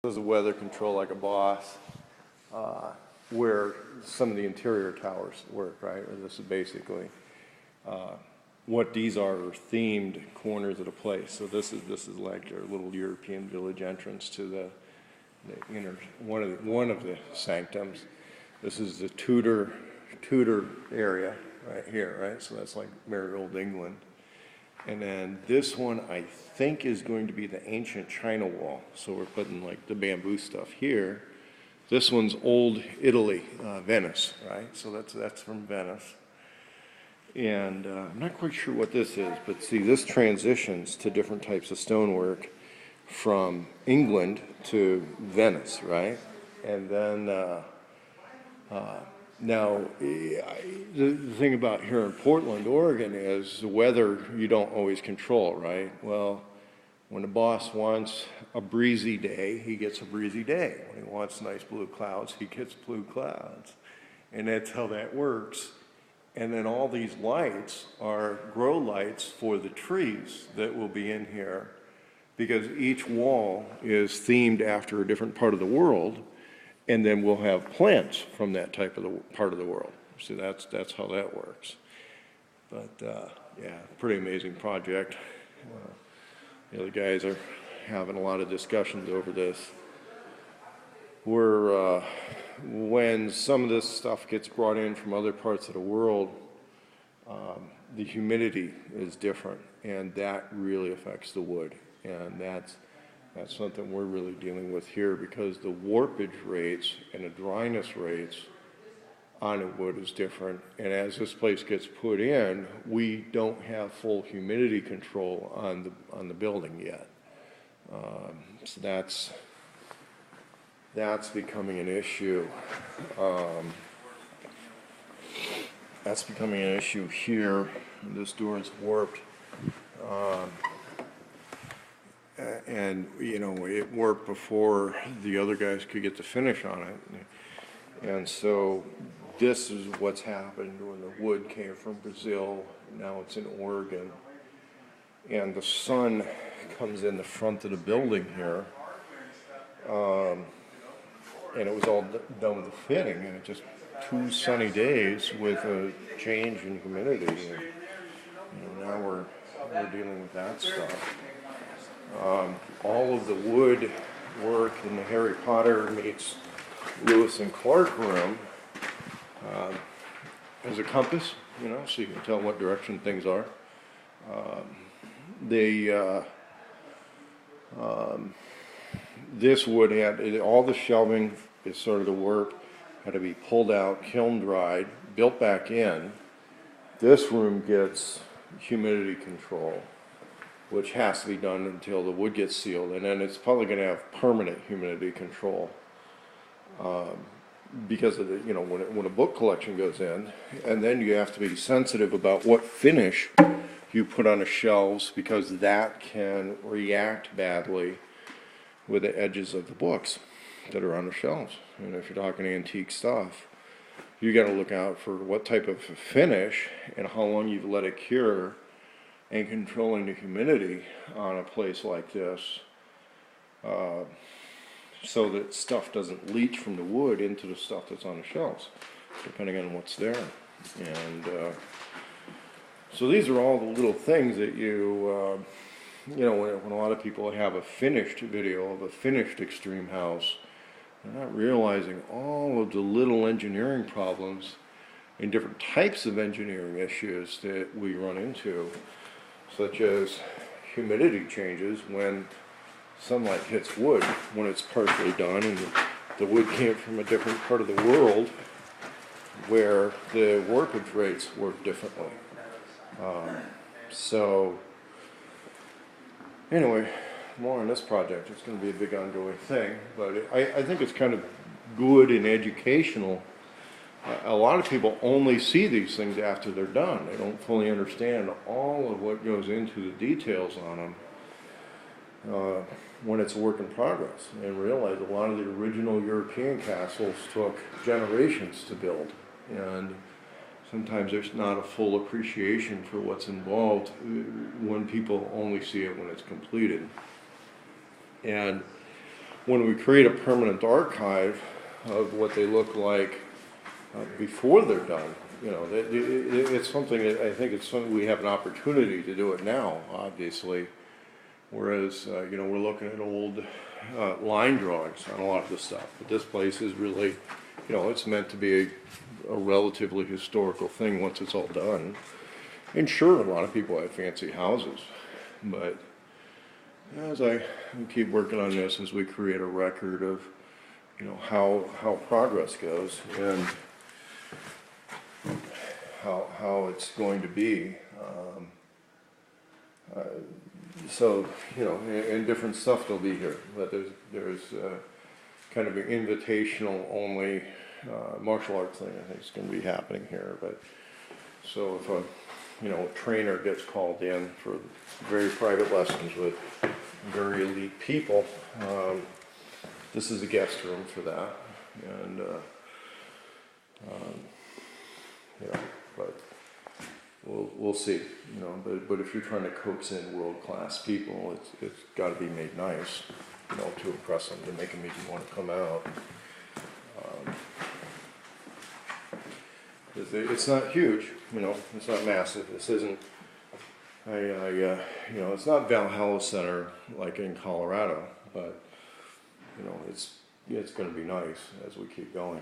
This is a weather control like a boss, where some of the interior towers work, right? Or this is basically what these are themed corners of the place. So this is like their little European village entrance to the inner one of the sanctums. This is the Tudor area right here, right? So that's like merry old England. And then this one, I think, is going to be the ancient China wall. So we're putting like the bamboo stuff here. This one's old Italy, Venice, right? So that's from Venice. And I'm not quite sure what this is, but see, this transitions to different types of stonework from England to Venice, right? And then now, the thing about here in Portland, Oregon is the weather you don't always control, right? Well, when the boss wants a breezy day, he gets a breezy day. When he wants nice blue clouds, he gets blue clouds. And that's how that works. And then all these lights are grow lights for the trees that will be in here, because each wall is themed after a different part of the world. And then we'll have plants from that type of part of the world. So that's how that works. But yeah, pretty amazing project. The other guys are having a lot of discussions over this. When some of this stuff gets brought in from other parts of the world, the humidity is different, and that really affects the wood. And that's something we're really dealing with here, because the warpage rates and the dryness rates on the wood is different. And as this place gets put in, we don't have full humidity control on the building yet. So that's becoming an issue. That's becoming an issue here. This door is warped. And, you know, it worked before the other guys could get the finish on it. And so this is what's happened when the wood came from Brazil. Now it's in Oregon. And the sun comes in the front of the building here. And it was all done with the fitting. And it just 2 sunny days with a change in humidity. And, you know, now we're dealing with that stuff. All of the wood work in the Harry Potter meets Lewis and Clark room has a compass, you know, so you can tell what direction things are. This wood had, all the shelving is sort of the work, had to be pulled out, kiln dried, built back in. This room gets humidity control, which has to be done until the wood gets sealed, and then it's probably going to have permanent humidity control because of the, you know, when a book collection goes in, and then you have to be sensitive about what finish you put on the shelves, because that can react badly with the edges of the books that are on the shelves. And if you're talking antique stuff, you got to look out for what type of finish and how long you've let it cure, and controlling the humidity on a place like this, so that stuff doesn't leach from the wood into the stuff that's on the shelves, depending on what's there. And so these are all the little things that you know, when a lot of people have a finished video of a finished extreme house, they're not realizing all of the little engineering problems and different types of engineering issues that we run into, such as humidity changes when sunlight hits wood when it's partially done, and the wood came from a different part of the world where the warpage rates work differently. So anyway, more on this project. It's going to be a big ongoing thing, but I think it's kind of good and educational. A lot of people only see these things after they're done. They don't fully understand all of what goes into the details on them when it's a work in progress, and realize a lot of the original European castles took generations to build, and sometimes there's not a full appreciation for what's involved when people only see it when it's completed. And when we create a permanent archive of what they look like before they're done, you know, it's something that I think it's something we have an opportunity to do it now, obviously. Whereas, you know, we're looking at old line drawings on a lot of this stuff. But this place is really, you know, it's meant to be a relatively historical thing once it's all done. And sure, a lot of people have fancy houses, but as I keep working on this, as we create a record of, you know, how progress goes and how it's going to be. So, you know, and different stuff will be here, but there's kind of an invitational only martial arts thing I think is going to be happening here. But so if a, you know, trainer gets called in for very private lessons with very elite people, this is a guest room for that, and you know, but we'll see, you know. But if you're trying to coax in world-class people, it's got to be made nice, you know, to impress them, to make them even want to come out. It's not huge, you know. It's not massive. This isn't. You know, it's not Valhalla Center like in Colorado, but you know, it's going to be nice as we keep going.